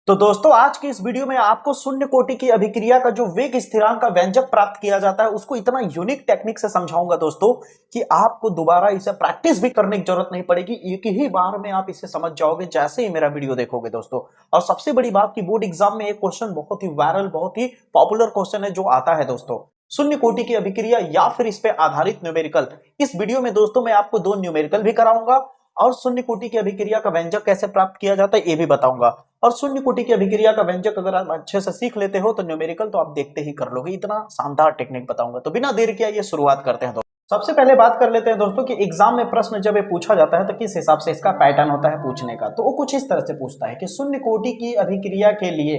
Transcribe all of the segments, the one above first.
तो दोस्तों आज की इस वीडियो में आपको शून्य कोटि की अभिक्रिया का जो वेग स्थिरांक का व्यंजक प्राप्त किया जाता है उसको इतना यूनिक टेक्निक से समझाऊंगा दोस्तों कि आपको दोबारा इसे प्रैक्टिस भी करने की जरूरत नहीं पड़ेगी। एक ही बार में आप इसे समझ जाओगे जैसे ही मेरा वीडियो देखोगे दोस्तों। और सबसे बड़ी बात की बोर्ड एग्जाम में एक क्वेश्चन बहुत ही वायरल बहुत ही पॉपुलर क्वेश्चन है जो आता है दोस्तों, शून्य कोटि की अभिक्रिया या फिर इस पे आधारित न्यूमेरिकल। इस वीडियो में दोस्तों मैं आपको दो न्यूमेरिकल भी कराऊंगा और शून्य कोटि की अभिक्रिया का व्यंजक कैसे प्राप्त किया जाता है ये भी बताऊंगा। और शून्य कोटि की अभिक्रिया का व्यंजक अगर आप अच्छे से सीख लेते हो तो न्यूमेरिकल तो आप देखते ही कर लोगे। इतना शानदार टेक्निक बताऊंगा। तो बिना देर किए ये शुरुआत करते हैं। सबसे पहले बात कर लेते हैं दोस्तों कि एग्जाम में प्रश्न जब ये पूछा जाता है तो किस हिसाब से इसका पैटर्न होता है पूछने का। तो वो कुछ इस तरह से पूछता है कि शून्य कोटि की अभिक्रिया के लिए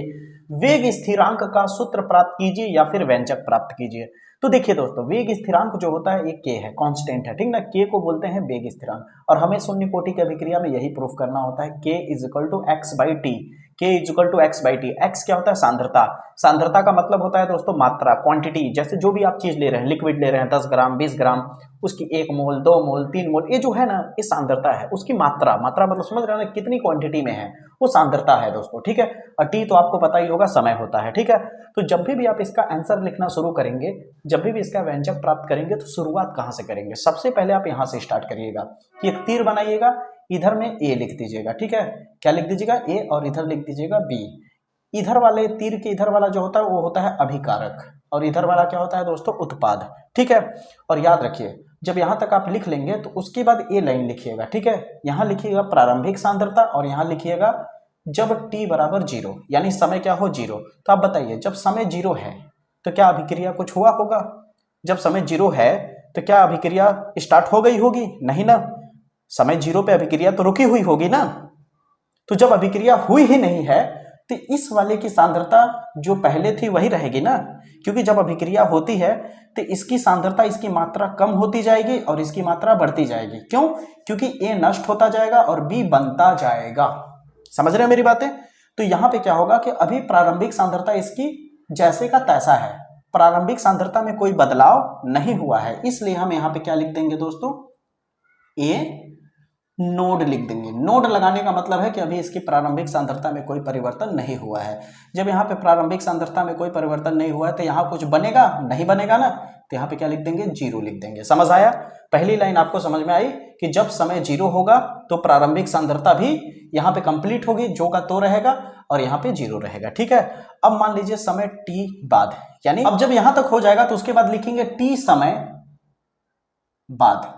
वेग स्थिरांक का सूत्र प्राप्त कीजिए या फिर व्यंजक प्राप्त कीजिए। तो देखिए दोस्तों, वेग स्थिरांक जो होता है एक के है, कांस्टेंट है, ठीक ना। के को बोलते हैं वेग स्थिरांक और हमें शून्य कोटि की अभिक्रिया में यही प्रूफ करना होता है। K is equal to X by T. K is equal to X by T. X क्या होता है? सांद्रता। सांद्रता का मतलब होता है दोस्तों मात्रा, क्वांटिटी। जैसे जो भी आप चीज ले रहे हैं, लिक्विड ले रहे हैं 10 ग्राम 20 ग्राम, उसकी 1 मोल 2 मोल 3 मोल, ये जो है ना ये सांद्रता है। उसकी मात्रा, मात्रा मतलब समझ रहे हो ना कितनी क्वांटिटी में है, वो सांद्रता है दोस्तों, ठीक है। और टी तो आपको पता ही होगा समय होता है, ठीक है। तो जब भी आप इसका आंसर लिखना शुरू करेंगे, जब भी इसका व्यंजक प्राप्त करेंगे तो शुरुआत कहां से करेंगे? सबसे पहले आप यहां से स्टार्ट करिएगा कि एक तीर बनाइएगा, इधर में ए लिख दीजिएगा, ठीक है। क्या लिख दीजिएगा? ए, और इधर लिख दीजिएगा बी। इधर वाले तीर के इधर वाला जो होता है वो होता है अभिकारक और इधर वाला क्या होता है दोस्तों? उत्पाद, ठीक है। और याद रखिए जब यहां तक आप लिख लेंगे तो उसके बाद ए लाइन लिखिएगा, ठीक है। यहां लिखिएगा प्रारंभिक सांद्रता और यहां लिखिएगा जब t बराबर 0 यानी समय क्या हो? 0। तो आप बताइए जब समय 0 है तो क्या अभिक्रिया कुछ हुआ होगा? जब समय 0 है तो क्या अभिक्रिया स्टार्ट हो गई होगी? नहीं ना। समय 0 पे अभिक्रिया तो रुकी हुई होगी ना। तो जब अभिक्रिया हुई ही नहीं है तो इस वाले की सांद्रता जो पहले थी वही रहेगी ना, क्योंकि जब अभिक्रिया होती है तो इसकी सांद्रता, इसकी मात्रा कम होती जाएगी और इसकी मात्रा बढ़ती जाएगी। क्यों? क्योंकि ए नष्ट होता जाएगा और बी बनता जाएगा। समझ रहे हैं मेरी बातें? तो यहां पे क्या होगा कि अभी प्रारंभिक सांद्रता इसकी जैसे का तैसा है, प्रारंभिक सांद्रता में कोई बदलाव नहीं हुआ है, इसलिए हम यहां पे क्या लिख देंगे दोस्तों? ए नोड लिख देंगे। नोड लगाने का मतलब है कि अभी इसकी प्रारंभिक सांद्रता में कोई परिवर्तन नहीं हुआ है। जब यहाँ पे प्रारंभिक सांद्रता में कोई परिवर्तन नहीं हुआ है तो यहाँ कुछ बनेगा? नहीं बनेगा ना। तो यहाँ पे क्या लिख देंगे? 0 लिख देंगे। समझ आया? पहली लाइन आपको समझ में आई कि जब समय 0 होगा तो प्रारंभिक सांद्रता भी यहाँ पे कंप्लीट होगी, जो का तो रहेगा और यहाँ पे 0 रहेगा, ठीक है। अब मान लीजिए समय t बाद, यानी अब जब यहां तक हो जाएगा तो उसके बाद लिखेंगे t समय बाद।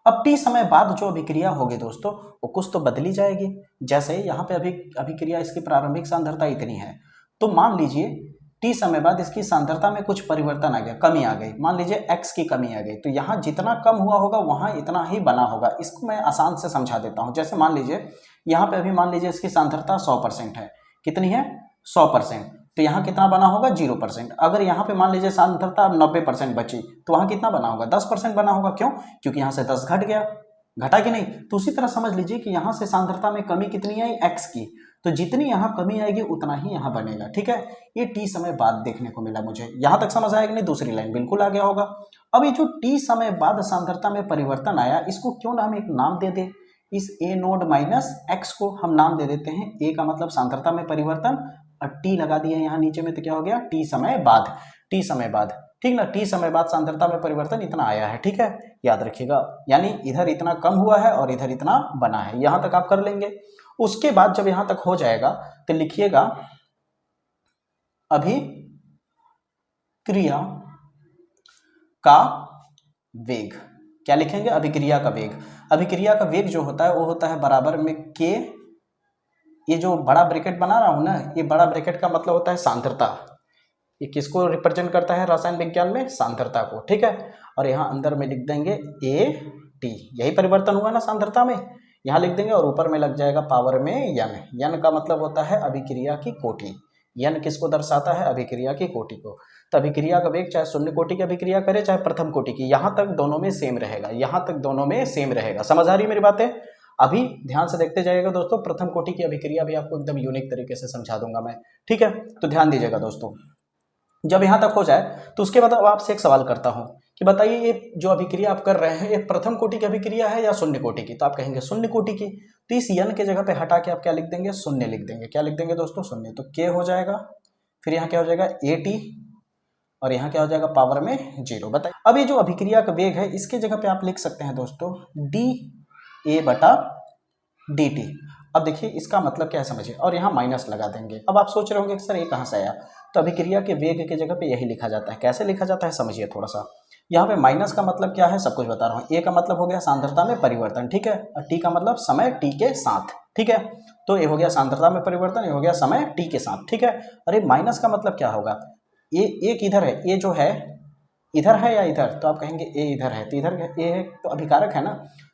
अब टी समय बाद जो अभिक्रिया होगी दोस्तों वो कुछ तो बदली जाएगी। जैसे यहाँ पे अभिक्रिया इसकी प्रारंभिक सांद्रता इतनी है, तो मान लीजिए टी समय बाद इसकी सांद्रता में कुछ परिवर्तन आ गया, कमी आ गई। मान लीजिए x की कमी आ गई, तो यहाँ जितना कम हुआ होगा वहां इतना ही बना होगा। इसको मैं आसान से समझा देता हूँ। जैसे मान लीजिए यहाँ पे अभी मान लीजिए इसकी सांद्रता 100% है। कितनी है? 100%। तो यहाँ कितना बना होगा? 0%। अगर यहाँ पे मान लीजिए सांद्रता 90% बची तो वहां कितना बना होगा? 10% बना होगा। क्यों? क्योंकि यहाँ से 10 घट गया, घटा कि नहीं। तो उसी तरह समझ लीजिए कि यहाँ से सांद्रता में कमी कितनी आई? x की। तो जितनी यहाँ कमी आएगी उतना ही यहाँ बनेगा, ठीक है। ये t समय बाद देखने को मिला मुझे। यहां तक समझ आया कि नहीं? दूसरी लाइन बिल्कुल आ गया होगा। अब ये जो t समय बाद सांद्रता में परिवर्तन आया, इसको क्यों ना हम एक नाम दे दे। इस a नोड माइनस x को हम नाम दे देते हैं। a का मतलब सांद्रता में परिवर्तन और t लगा दिया यहाँ नीचे में, तो क्या हो गया? t समय बाद। t समय बाद, ठीक ना। t समय बाद सांद्रता में परिवर्तन इतना आया है, ठीक है। याद रखिएगा, यानी इधर इतना कम हुआ है और इधर इतना बना है। यहां तक आप कर लेंगे। उसके बाद जब यहां तक हो जाएगा तो लिखिएगा अभिक्रिया का वेग। क्या लिखेंगे? अभिक्रिया का वेग। अभिक्रिया का वेग जो होता है वो होता है बराबर में के, ये जो बड़ा ब्रैकेट बना रहा हूं ना, ये बड़ा ब्रैकेट का मतलब होता है सांद्रता। ये किसको रिप्रेजेंट करता है रसायन विज्ञान में? सांद्रता को, ठीक है। और यहाँ अंदर में लिख देंगे ए टी, यही परिवर्तन हुआ ना सांद्रता में, यहाँ लिख देंगे। और ऊपर में लग जाएगा पावर में यन। यन का मतलब होता है अभिक्रिया की कोटि। यन किसको दर्शाता है? अभिक्रिया की कोटि को। तो अभिक्रिया का वेग चाहे शून्य कोटि की अभिक्रिया करे चाहे प्रथम कोटि की, यहाँ तक दोनों में सेम रहेगा। यहाँ तक दोनों में सेम रहेगा। समझ आ रही मेरी बातें? अभी ध्यान से देखते जाइएगा दोस्तों। प्रथम कोटि की अभिक्रिया भी आपको एकदम यूनिक तरीके से समझा दूंगा मैं, ठीक है। तो ध्यान दीजिएगा दोस्तों। जब यहाँ तक हो जाए तो उसके बाद अब आपसे एक सवाल करता हूँ कि बताइए ये जो अभिक्रिया आप कर रहे हैं ये प्रथम कोटि की अभिक्रिया है या शून्य कोटि की, तो आप कहेंगे शून्य कोटि की। तो इस यन के जगह पे हटा के आप क्या लिख देंगे, शून्य लिख देंगे। क्या लिख देंगे दोस्तों, शून्य। तो के हो जाएगा, फिर यहाँ क्या हो जाएगा ए टी, और यहाँ क्या हो जाएगा पावर में 0। बताइए अब ये जो अभिक्रिया का वेग है इसके जगह पे आप लिख सकते हैं दोस्तों डी ए बटा डी टी। अब देखिए इसका मतलब क्या है समझिए, और यहाँ माइनस लगा देंगे। अब आप सोच रहे होंगे कि सर ये कहाँ से आया, तो अभिक्रिया के वेग के जगह पे यही लिखा जाता है। कैसे लिखा जाता है समझिए थोड़ा सा। यहाँ पे माइनस का मतलब क्या है सब कुछ बता रहा हूँ। ए का मतलब हो गया सांद्रता में परिवर्तन, ठीक है, और टी का मतलब समय टी के साथ, ठीक है। तो ये हो गया सांद्रता में परिवर्तन, ये हो गया समय टी के साथ, ठीक है। अरे माइनस का मतलब क्या होगा, ये एक इधर है, ये जो है इधर है या इधर, तो आप कहेंगे ए इधर है, तो इधर ए है तो अभिकारक है ना।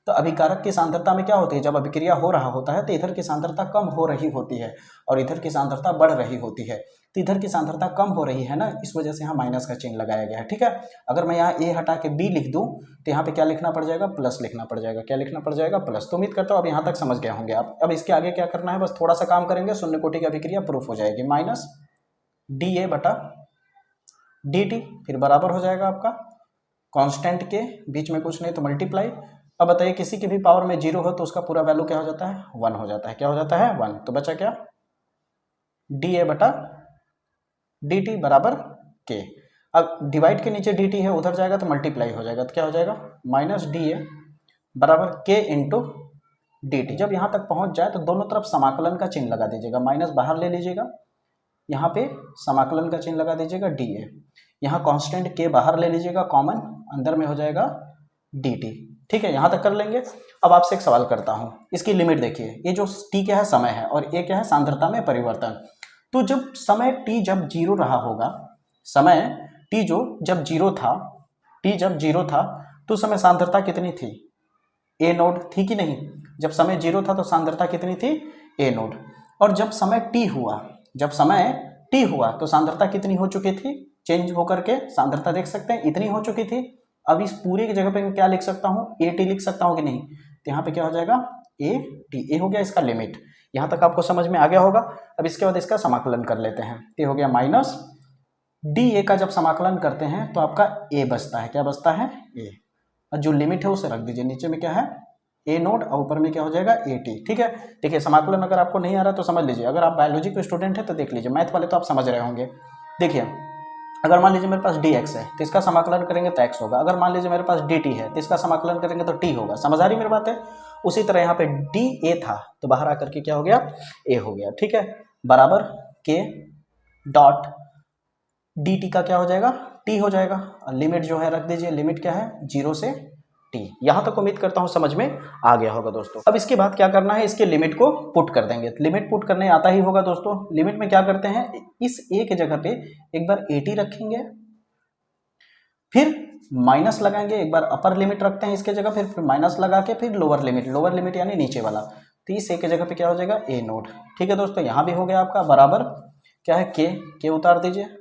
तो अभिकारक की सांद्रता में क्या होती है, जब अभिक्रिया हो रहा होता है तो इधर की सांद्रता कम हो रही होती है और इधर की सांद्रता बढ़ रही होती है। तो इधर की सांद्रता कम हो रही है ना, इस वजह से यहाँ माइनस का चिन्ह लगाया गया है, ठीक है। अगर मैं यहाँ ए हटा के बी लिख दूँ तो यहाँ पे क्या लिखना पड़ जाएगा, प्लस लिखना पड़ जाएगा। क्या लिखना पड़ जाएगा, प्लस। तो उम्मीद करता हूँ अब यहाँ तक समझ गए होंगे आप। अब इसके आगे क्या करना है, बस थोड़ा सा काम करेंगे, शून्य कोटि की अभिक्रिया प्रूफ हो जाएगी। माइनस डी ए बटा डी टी, फिर बराबर हो जाएगा आपका कांस्टेंट के बीच में कुछ नहीं तो मल्टीप्लाई। अब बताइए किसी की भी पावर में 0 हो तो उसका पूरा वैल्यू क्या हो जाता है, 1 हो जाता है। क्या हो जाता है, 1। तो बचा क्या, डी ए बटा डी टी बराबर के। अब डिवाइड के नीचे डी टी है, उधर जाएगा तो मल्टीप्लाई हो जाएगा, तो क्या हो जाएगा माइनस डी ए बराबर के इंटू डी टी। जब यहाँ तक पहुँच जाए तो दोनों तरफ समाकलन का चिन्ह लगा दीजिएगा, माइनस बाहर ले लीजिएगा, यहाँ पे समाकलन का चिन्ह लगा दीजिएगा डी ए, यहाँ कांस्टेंट के बाहर ले लीजिएगा कॉमन, अंदर में हो जाएगा डी टी, ठीक है। यहाँ तक कर लेंगे। अब आपसे एक सवाल करता हूँ, इसकी लिमिट देखिए। ये जो टी क्या है, समय है, और ए क्या है, सांद्रता में परिवर्तन। तो जब समय टी जब 0 रहा होगा, समय टी जो जब 0 था, टी जब 0 था तो समय सांद्रता कितनी थी, ए नोड थी कि नहीं। जब समय 0 था तो सांद्रता कितनी थी, ए नोड। और जब समय टी हुआ, जब समय टी हुआ तो सांद्रता कितनी हो चुकी थी, चेंज होकर के सांद्रता देख सकते हैं इतनी हो चुकी थी। अब इस पूरे की जगह पे मैं क्या लिख सकता हूँ, ए टी लिख सकता हूँ कि नहीं। तो यहाँ पे क्या हो जाएगा ए टी, ए हो गया इसका लिमिट। यहाँ तक आपको समझ में आ गया होगा। अब इसके बाद इसका समाकलन कर लेते हैं। तो हो गया माइनस डी ए का जब समाकलन करते हैं तो आपका ए बचता है। क्या बचता है, ए। और जो लिमिट है उसे रख दीजिए, नीचे में क्या है ए नोड और ऊपर में क्या हो जाएगा ए टी, ठीक है। देखिए समाकलन अगर आपको नहीं आ रहा तो समझ लीजिए, अगर आप बायोलॉजी के स्टूडेंट हैं तो देख लीजिए, मैथ वाले तो आप समझ रहे होंगे। देखिए अगर मान लीजिए मेरे पास डी एक्स है तो इसका समाकलन करेंगे तो एक्स होगा। अगर मान लीजिए मेरे पास डी टी है तो इसका समाकलन करेंगे तो टी होगा। समझ आ रही मेरी बात है। उसी तरह यहाँ पे डी ए था तो बाहर आकर के क्या हो गया, ए हो गया, ठीक है, बराबर के डॉट डी टी का क्या हो जाएगा, टी हो जाएगा। और लिमिट जो है रख दीजिए, लिमिट क्या है 0 से टी। यहां तक उम्मीद करता हूं समझ में आ गया होगा दोस्तों। अब इसके बाद क्या करना है, इसके लिमिट को पुट कर देंगे। लिमिट पुट करने आता ही होगा दोस्तों। लिमिट में क्या करते हैं, इस ए के जगह पे एक बार 80 रखेंगे, फिर माइनस लगाएंगे, एक बार अपर लिमिट रखते हैं इसके जगह, फिर माइनस लगा के फिर लोअर लिमिट यानी नीचे वाला। तो इस ए के जगह पे क्या हो जाएगा, ए नोड, ठीक है दोस्तों। यहां भी हो गया आपका बराबर क्या है, के उतार दीजिए,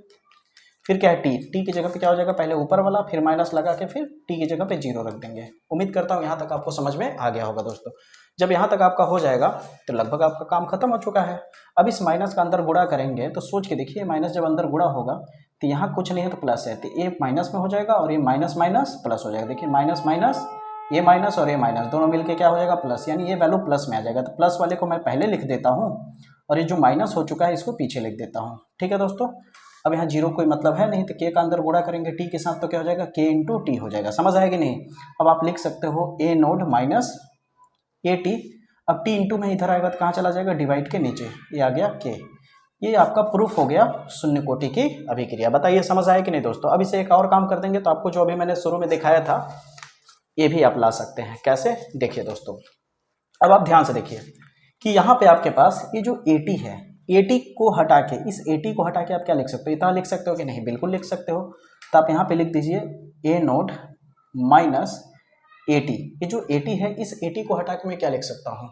फिर क्या है टी की जगह पे क्या हो जाएगा, पहले ऊपर वाला फिर माइनस लगा के फिर टी की जगह पे 0 रख देंगे। उम्मीद करता हूँ यहाँ तक आपको समझ में आ गया होगा दोस्तों। जब यहाँ तक आपका हो जाएगा तो लगभग आपका काम खत्म हो चुका है। अब इस माइनस का अंदर गुणा करेंगे तो सोच के देखिए, माइनस जब अंदर गुणा होगा तो यहाँ कुछ नहीं है तो प्लस है, तो ये माइनस में हो जाएगा और ये माइनस माइनस प्लस हो जाएगा। देखिए माइनस माइनस, ये माइनस और ये माइनस दोनों मिलके क्या हो जाएगा प्लस, यानी ये वैल्यू प्लस में आ जाएगा। तो प्लस वाले को मैं पहले लिख देता हूँ और ये जो माइनस हो चुका है इसको पीछे लिख देता हूँ, ठीक है दोस्तों। अब यहाँ 0 कोई मतलब है नहीं, तो के का अंदर गुणा करेंगे टी के साथ तो क्या हो जाएगा, के इंटू टी हो जाएगा। समझ आएगी नहीं। अब आप लिख सकते हो ए नोड माइनस ए टी। अब टी इंटू में इधर आएगा तो कहाँ चला जाएगा, डिवाइड के नीचे, ये आ गया के। ये आपका प्रूफ हो गया शून्य कोटि की अभिक्रिया। बताइए समझ आए कि नहीं दोस्तों। अब इसे एक और काम कर देंगे तो आपको जो अभी मैंने शुरू में दिखाया था ये भी आप ला सकते हैं। कैसे, देखिए दोस्तों, अब आप ध्यान से देखिए कि यहाँ पे आपके पास ये जो AT है, AT को हटा के, इस AT को हटा के आप क्या लिख सकते हो, इतना लिख सकते हो कि नहीं, बिल्कुल लिख सकते हो। तो आप यहाँ पे लिख दीजिए ए नोड माइनस AT। ये जो AT है, इस AT को हटा के मैं क्या लिख सकता हूँ,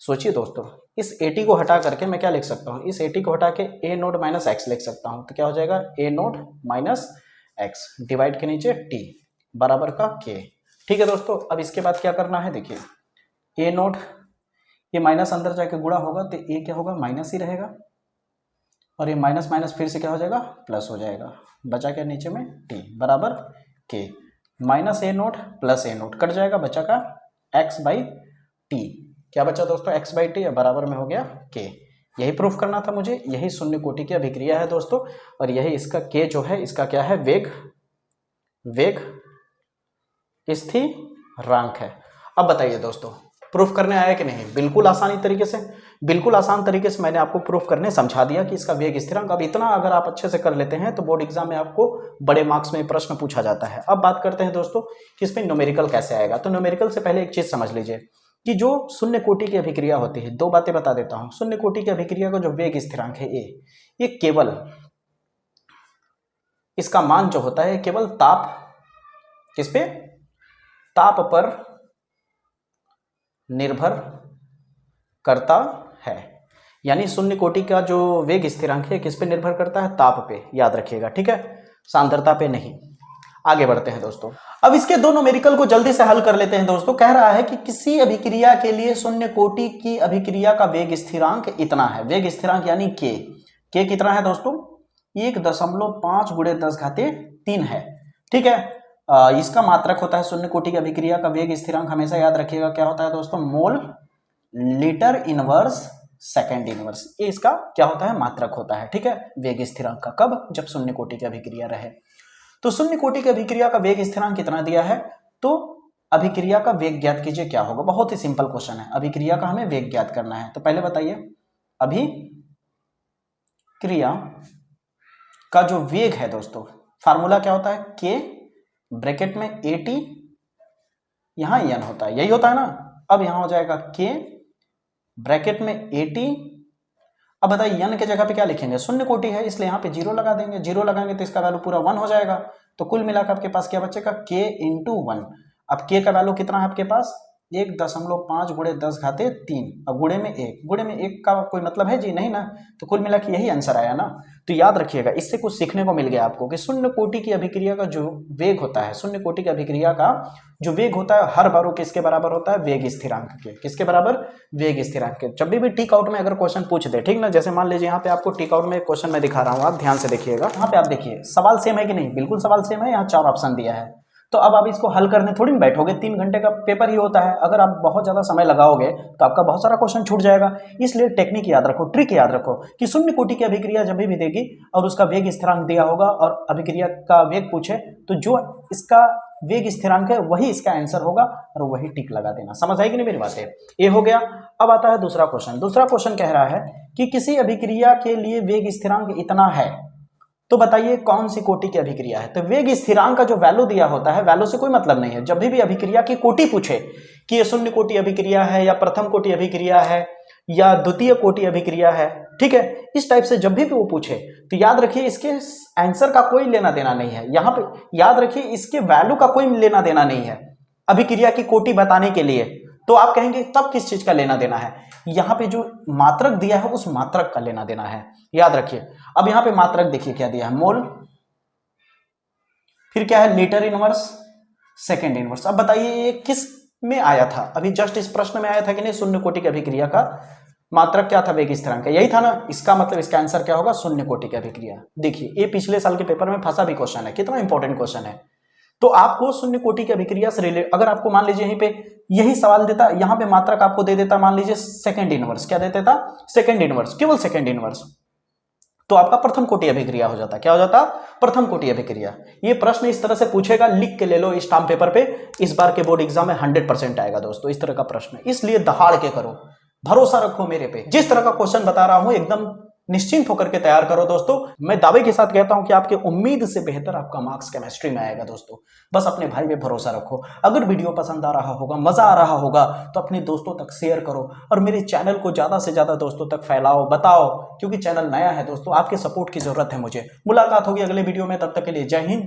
सोचिए दोस्तों, इस AT को हटा करके मैं क्या लिख सकता हूँ, इस AT को हटा के ए नोड माइनस एक्स लिख सकता हूँ। तो क्या हो जाएगा, ए नोड माइनस एक्स डिवाइड के नीचे टी बराबर का के। ठीक है दोस्तों। अब इसके बाद क्या करना है, देखिए ए नोड, ये माइनस अंदर जाके गुणा होगा तो ए क्या होगा, माइनस ही रहेगा, और ये माइनस माइनस फिर से क्या हो जाएगा, प्लस हो जाएगा। बचा क्या नीचे में, टी बराबर के, माइनस ए नोट प्लस ए नोट कट जाएगा, बचा का एक्स बाई टी। क्या बचा दोस्तों, एक्स बाई टी, बराबर में हो गया के। यही प्रूफ करना था मुझे, यही शून्य कोटि की अभिक्रिया है दोस्तों, और यही इसका के जो है इसका क्या है, वेग स्थिरांक है। अब बताइए दोस्तों, प्रूफ करने आया कि नहीं? बिल्कुल आसानी तरीके से, बिल्कुल आसान तरीके से मैंने आपको प्रूफ करने समझा दिया कि इसका वेग स्थिरांक। अब इतना अगर आप अच्छे से कर लेते हैं तो बोर्ड एग्जाम में आपको बड़े मार्क्स में प्रश्न पूछा जाता है। अब बात करते हैं दोस्तों कि इसमें न्यूमेरिकल कैसे आएगा। तो न्यूमेरिकल से पहले एक चीज समझ लीजिए कि जो शून्य कोटि की अभिक्रिया होती है, दो बातें बता देता हूं। शून्य कोटि की अभिक्रिया का जो वेग स्थिरांक है ये केवल इसका मान जो होता है केवल ताप, किस पे, ताप पर निर्भर करता है। यानी शून्य कोटि का जो वेग स्थिरांक है किस पे निर्भर करता है, ताप पे, याद रखिएगा, ठीक है, सांद्रता पे नहीं। आगे बढ़ते हैं दोस्तों, अब इसके दो न्यूमेरिकल को जल्दी से हल कर लेते हैं दोस्तों। कह रहा है कि किसी अभिक्रिया के लिए शून्य कोटि की अभिक्रिया का वेग स्थिरांक इतना है। वेग स्थिरांक यानी के कितना है दोस्तों, 1.5 गुणे 10 घाते 3 है, ठीक है। इसका मात्रक होता है शून्य कोटि की अभिक्रिया का वेग स्थिरांक, हमेशा याद रखिएगा क्या होता है दोस्तों, mole litre inverse second inverse. ये इसका क्या होता है, मात्रक होता है, ठीक है, वेग स्थिरांक का। कब, जब शून्य कोटि की अभिक्रिया रहे। तो शून्य कोटि की अभिक्रिया का वेग स्थिरांक कितना दिया है, तो अभिक्रिया का वेग ज्ञात कीजिए, क्या होगा। बहुत ही सिंपल क्वेश्चन है, अभिक्रिया का हमें वेग ज्ञात करना है। तो पहले बताइए, अभिक्रिया का जो वेग है दोस्तों, फार्मूला क्या होता है, के ब्रैकेट में AT, यहां n होता है, यही होता है ना। अब यहां हो जाएगा के ब्रैकेट में AT। अब बताइए n के जगह पे क्या लिखेंगे, शून्य कोटि है इसलिए यहाँ पे 0 लगा देंगे। 0 लगाएंगे तो इसका वैल्यू पूरा 1 हो जाएगा। तो कुल मिलाकर आपके पास क्या बचेगा, k इंटू 1। अब k का वैल्यू कितना है आपके पास, 1.5 गुणे 10 घाते 3, अब गुणे में 1, गुणे में 1 का कोई मतलब है जी, नहीं ना। तो कुल मिला के यही आंसर आया ना। तो याद रखिएगा, इससे कुछ सीखने को मिल गया आपको कि शून्य कोटि की अभिक्रिया का जो वेग होता है, शून्य कोटि की अभिक्रिया का जो वेग होता है हर बार वो किसके बराबर होता है, वेग स्थिरांक के। किसके बराबर, वेग स्थिरांक के। जब भी टिक आउट में अगर क्वेश्चन पूछ दे, ठीक ना, जैसे मान लीजिए यहाँ पे आपको टिक आउट में क्वेश्चन मैं दिखा रहा हूँ, आप ध्यान से देखिएगा। यहाँ पे आप देखिए सवाल सेम है कि नहीं, बिल्कुल सवाल सेम है, यहाँ 4 ऑप्शन दिया है। तो अब आप इसको हल करने थोड़ी ना बैठोगे, 3 घंटे का पेपर ही होता है। अगर आप बहुत ज्यादा समय लगाओगे तो आपका बहुत सारा क्वेश्चन छूट जाएगा। इसलिए टेक्निक याद रखो, ट्रिक याद रखो कि शून्य कोटि की अभिक्रिया जब भी देगी और उसका वेग स्थिरांक दिया होगा और अभिक्रिया का वेग पूछे, तो जो इसका वेग स्थिरांक है वही इसका आंसर होगा और वही टिक लगा देना। समझ आएगी नहीं मेरी बातें, ये हो गया। अब आता है दूसरा क्वेश्चन। दूसरा क्वेश्चन कह रहा है कि किसी अभिक्रिया के लिए वेग स्थिरांक इतना है, तो बताइए कौन सी कोटि की अभिक्रिया है। तो वेग स्थिरांक का जो वैल्यू दिया होता है, वैल्यू से कोई मतलब नहीं है। जब भी अभिक्रिया की कोटि पूछे कि ये शून्य कोटि अभिक्रिया है या प्रथम कोटि अभिक्रिया है या द्वितीय कोटि अभिक्रिया है, ठीक है, इस टाइप से जब भी वो पूछे तो याद रखिए इसके आंसर का कोई लेना देना नहीं है। यहां पे याद रखिए इसके वैल्यू का कोई लेना देना नहीं है अभिक्रिया की कोटि बताने के लिए। तो आप कहेंगे तब किस चीज का लेना देना है, यहां पे जो मात्रक दिया है उस मात्रक का लेना देना है, याद रखिए। अब यहां पे मात्रक देखिए क्या दिया है, मोल, फिर क्या है, लीटर इनवर्स सेकेंड इनवर्स। अब बताइए ये किस में आया था, अभी जस्ट इस प्रश्न में आया था कि नहीं, शून्य कोटि की अभिक्रिया का मात्रक क्या था, वेग स्थिरांक, यही था ना। इसका मतलब इसका आंसर क्या होगा, शून्य कोटि की अभिक्रिया। देखिए ये पिछले साल के पेपर में फंसा भी क्वेश्चन है, कितना इंपॉर्टेंट क्वेश्चन है। तो आपको शून्य कोटि की अभिक्रिया से रिलेटेड अगर आपको मान लीजिए यहीं पे यही सवाल देता, यहां पे मात्रक आपको दे देता, मान लीजिए सेकंड इनवर्स, क्या दे देता, सेकंड इनवर्स, केवल सेकंड इनवर्स, तो आपका प्रथम कोटि अभिक्रिया हो जाता। क्या हो जाता, प्रथम कोटि अभिक्रिया। ये प्रश्न इस तरह से पूछेगा, लिख के ले लो स्टाम्प पेपर पे, इस बार के बोर्ड एग्जाम में 100% आएगा दोस्तों इस तरह का प्रश्न। इसलिए दहाड़ के करो, भरोसा रखो मेरे पे। जिस तरह का क्वेश्चन बता रहा हूं एकदम निश्चिंत होकर के तैयार करो दोस्तों। मैं दावे के साथ कहता हूं कि आपके उम्मीद से बेहतर आपका मार्क्स केमिस्ट्री में आएगा दोस्तों। बस अपने भाई पे भरोसा रखो। अगर वीडियो पसंद आ रहा होगा, मजा आ रहा होगा, तो अपने दोस्तों तक शेयर करो और मेरे चैनल को ज्यादा से ज्यादा दोस्तों तक फैलाओ, बताओ, क्योंकि चैनल नया है दोस्तों, आपके सपोर्ट की जरूरत है मुझे। मुलाकात होगी अगले वीडियो में, तब तक के लिए जय हिंद।